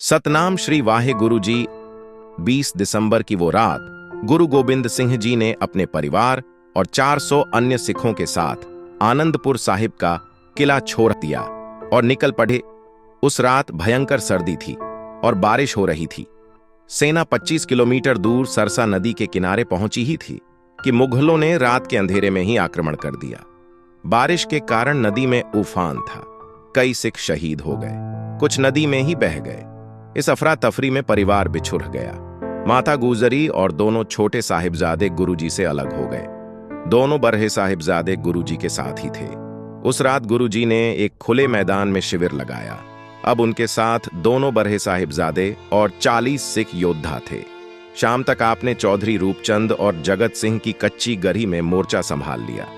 सतनाम श्री वाहे गुरु जी। 20 दिसंबर की वो रात गुरु गोबिंद सिंह जी ने अपने परिवार और 400 अन्य सिखों के साथ आनंदपुर साहिब का किला छोड़ दिया और निकल पड़े। उस रात भयंकर सर्दी थी और बारिश हो रही थी। सेना 25 किलोमीटर दूर सरसा नदी के किनारे पहुंची ही थी कि मुगलों ने रात के अंधेरे में ही आक्रमण कर दिया। बारिश के कारण नदी में उफान था। कई सिख शहीद हो गए, कुछ नदी में ही बह गए। इस अफरा तफरी में परिवार बिछुड़ गया। माता गुजरी और दोनों छोटे साहिबजादे गुरुजी से अलग हो गए। दोनों बरहे साहिबजादे गुरुजी के साथ ही थे। उस रात गुरुजी ने एक खुले मैदान में शिविर लगाया। अब उनके साथ दोनों बरहे साहिबजादे और 40 सिख योद्धा थे। शाम तक आपने चौधरी रूपचंद और जगत सिंह की कच्ची गढ़ी में मोर्चा संभाल लिया।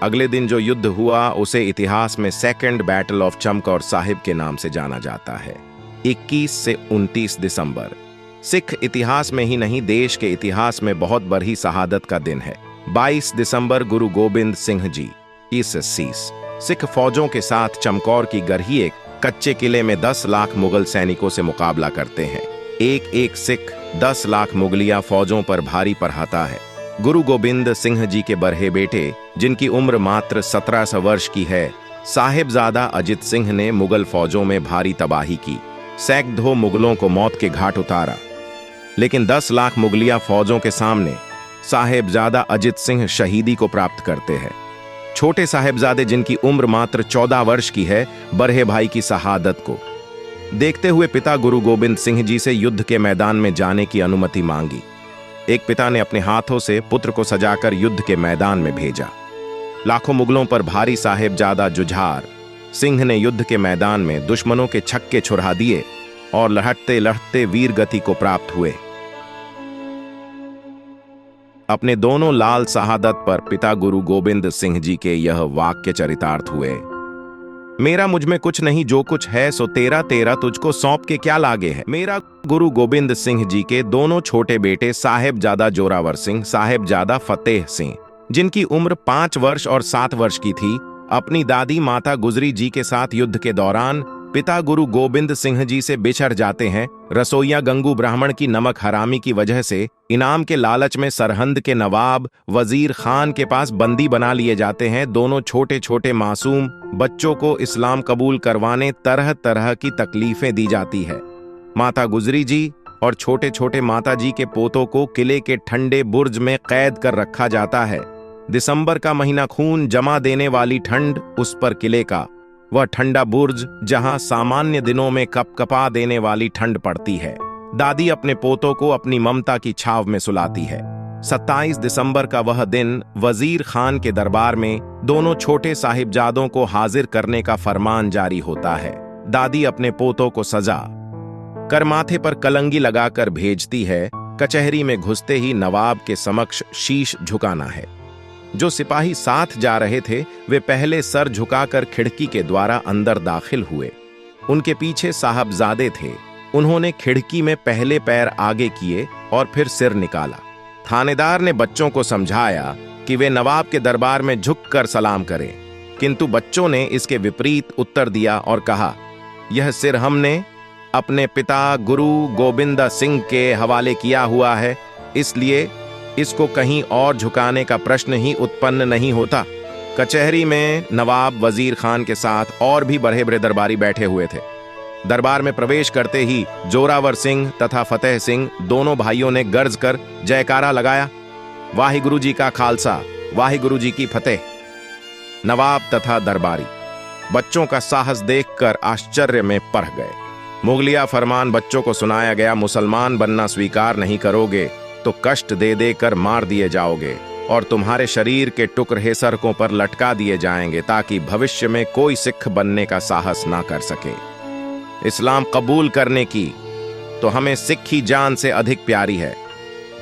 अगले दिन जो युद्ध हुआ उसे इतिहास में second battle of Chamkaur Sahib के नाम से जाना जाता है। 21 से 29 दिसंबर सिख इतिहास में ही नहीं, देश के इतिहास में बहुत बड़ी शहादत का दिन है। 22 दिसंबर गुरु गोबिंद सिंह जी इस सिख फौजों के साथ चमकौर की गढ़ी एक कच्चे किले में 10 लाख मुगल सैनिकों से मुकाबला करते हैं। एक एक सिख 10 लाख मुगलिया फौजों पर भारी पड़ाता है। गुरु गोबिंद सिंह जी के बरहे बेटे, जिनकी उम्र मात्र 17 वर्ष की है, साहिबजादा अजित सिंह ने मुगल फौजों में भारी तबाही की। सैकड़ों मुगलों को मौत के घाट उतारा, लेकिन 10 लाख मुगलिया फौजों के सामने साहिबजादा अजित सिंह शहीदी को प्राप्त करते हैं। छोटे साहिबजादे, जिनकी उम्र मात्र 14 वर्ष की है, बरहे भाई की शहादत को देखते हुए पिता गुरु गोबिंद सिंह जी से युद्ध के मैदान में जाने की अनुमति मांगी। एक पिता ने अपने हाथों से पुत्र को सजाकर युद्ध के मैदान में भेजा। लाखों मुगलों पर भारी साहिबजादा जुझार सिंह ने युद्ध के मैदान में दुश्मनों के छक्के छुड़ा दिए और लड़ते लड़ते वीर गति को प्राप्त हुए। अपने दोनों लाल शहादत पर पिता गुरु गोबिंद सिंह जी के यह वाक्य चरितार्थ हुए। मेरा मुझ में कुछ नहीं, जो कुछ है सो तेरा, तेरा तुझको सौंप के क्या लागे है। मेरा गुरु गोबिंद सिंह जी के दोनों छोटे बेटे साहिबजादा जोरावर सिंह, साहिबजादा फतेह सिंह, जिनकी उम्र 5 वर्ष और 7 वर्ष की थी, अपनी दादी माता गुजरी जी के साथ युद्ध के दौरान पिता गुरु गोबिंद सिंह जी से बिछड़ जाते हैं। रसोइया गंगू ब्राह्मण की नमक हरामी की वजह से इनाम के लालच में सरहंद के नवाब वजीर खान के पास बंदी बना लिए जाते हैं। दोनों छोटे छोटे मासूम बच्चों को इस्लाम कबूल करवाने तरह तरह की तकलीफें दी जाती है। माता गुजरी जी और छोटे छोटे माता जी के पोतों को किले के ठंडे बुर्ज में कैद कर रखा जाता है। दिसंबर का महीना खून जमा देने वाली ठंड, उस पर किले का वह ठंडा बुर्ज जहां सामान्य दिनों में कपकपा देने वाली ठंड पड़ती है। दादी अपने पोतों को अपनी ममता की छाव में सुलाती है। 27 दिसंबर का वह दिन वजीर खान के दरबार में दोनों छोटे साहिबजादों को हाजिर करने का फरमान जारी होता है। दादी अपने पोतों को सजा कर माथे पर कलंगी लगाकर भेजती है। कचहरी में घुसते ही नवाब के समक्ष शीश झुकाना है। जो सिपाही साथ जा रहे थे वे पहले सर झुकाकर खिड़की के द्वारा अंदर दाखिल हुए। उनके पीछे साहबजादे थे। उन्होंने खिड़की में पहले पैर आगे किए और फिर सिर निकाला। थानेदार ने बच्चों को समझाया कि वे नवाब के दरबार में झुककर सलाम करें, किंतु बच्चों ने इसके विपरीत उत्तर दिया और कहा, यह सिर हमने अपने पिता गुरु गोबिंद सिंह के हवाले किया हुआ है, इसलिए इसको कहीं और झुकाने का प्रश्न ही उत्पन्न नहीं होता। कचहरी में नवाब वजीर खान के साथ और भी बड़े बड़े दरबारी बैठे हुए थे। दरबार में प्रवेश करते ही जोरावर सिंह तथा फतेह सिंह दोनों भाइयों ने गर्ज कर जयकारा लगाया, वाहिगुरु जी का खालसा, वाहिगुरु जी की फतेह। नवाब तथा दरबारी बच्चों का साहस देखकर आश्चर्य में पड़ गए। मुगलिया फरमान बच्चों को सुनाया गया, मुसलमान बनना स्वीकार नहीं करोगे तो कष्ट दे देकर मार दिए जाओगे और तुम्हारे शरीर के टुकड़े सड़कों पर लटका दिए जाएंगे, ताकि भविष्य में कोई सिख बनने का साहस ना कर सके। इस्लाम कबूल करने की तो हमें सिक्खी जान से अधिक प्यारी है।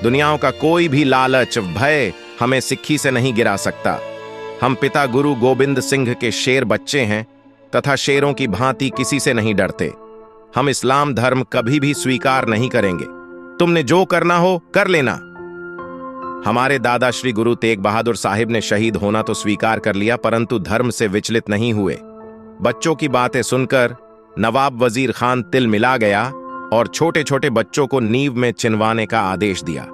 दुनियाओं का कोई भी लालच भय हमें सिक्खी से नहीं गिरा सकता। हम पिता गुरु गोबिंद सिंह के शेर बच्चे हैं तथा शेरों की भांति किसी से नहीं डरते। हम इस्लाम धर्म कभी भी स्वीकार नहीं करेंगे। तुमने जो करना हो कर लेना। हमारे दादा श्री गुरु तेग बहादुर साहिब ने शहीद होना तो स्वीकार कर लिया, परंतु धर्म से विचलित नहीं हुए। बच्चों की बातें सुनकर नवाब वजीर खान तिल मिला गया और छोटे छोटे बच्चों को नींव में चिनवाने का आदेश दिया।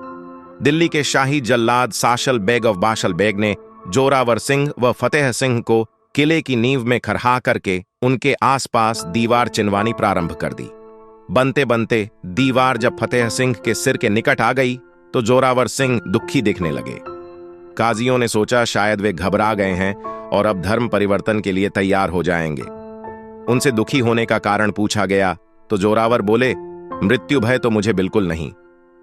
दिल्ली के शाही जल्लाद साशल बेग ऑफ बाशल बेग ने जोरावर सिंह व फतेह सिंह को किले की नींव में खरहा करके उनके आसपास दीवार चिनवानी प्रारंभ कर दी। बनते बनते दीवार जब फतेह सिंह के सिर के निकट आ गई तो जोरावर सिंह दुखी दिखने लगे। काजियों ने सोचा शायद वे घबरा गए हैं और अब धर्म परिवर्तन के लिए तैयार हो जाएंगे। उनसे दुखी होने का कारण पूछा गया तो जोरावर बोले, मृत्यु भय तो मुझे बिल्कुल नहीं।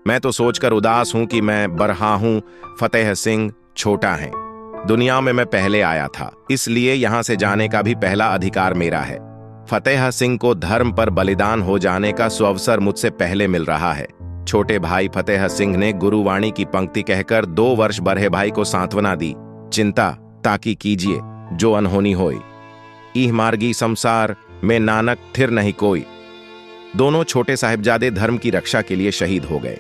मैं तो सोचकर उदास हूं कि मैं बरहा हूं, फतेह सिंह छोटा है। दुनिया में मैं पहले आया था, इसलिए यहां से जाने का भी पहला अधिकार मेरा है। फतेह सिंह को धर्म पर बलिदान हो जाने का सुअवसर मुझसे पहले मिल रहा है। छोटे भाई फतेह सिंह ने गुरुवाणी की पंक्ति कहकर 2 वर्ष बड़े भाई को सांत्वना दी। चिंता ताकि कीजिए जो अनहोनी होई, ईह मार्गी संसार में नानक थिर नहीं कोई। दोनों छोटे साहिबजादे धर्म की रक्षा के लिए शहीद हो गए।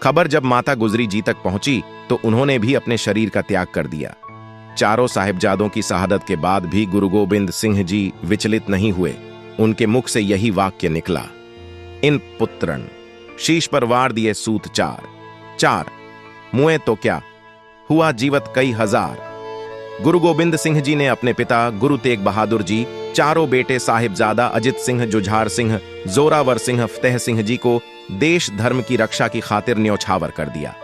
खबर जब माता गुजरी जी तक पहुंची तो उन्होंने भी अपने शरीर का त्याग कर दिया। चारों साहिबजादों की शहादत के बाद भी गुरु गोबिंद सिंह जी विचलित नहीं हुए। उनके मुख से यही वाक्य निकला, इन पुत्रन शीश पर वार दिए सूत चार मुए तो क्या हुआ जीवत कई हजार। गुरु गोबिंद सिंह जी ने अपने पिता गुरु तेग बहादुर जी, चारों बेटे साहिबजादा अजित सिंह, जुझार सिंह, जोरावर सिंह, फतेह सिंह जी को देश धर्म की रक्षा की खातिर न्यौछावर कर दिया।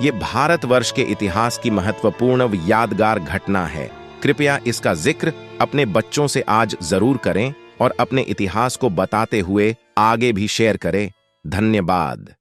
ये भारतवर्ष के इतिहास की महत्वपूर्ण व यादगार घटना है। कृपया इसका जिक्र अपने बच्चों से आज जरूर करें और अपने इतिहास को बताते हुए आगे भी शेयर करें। धन्यवाद।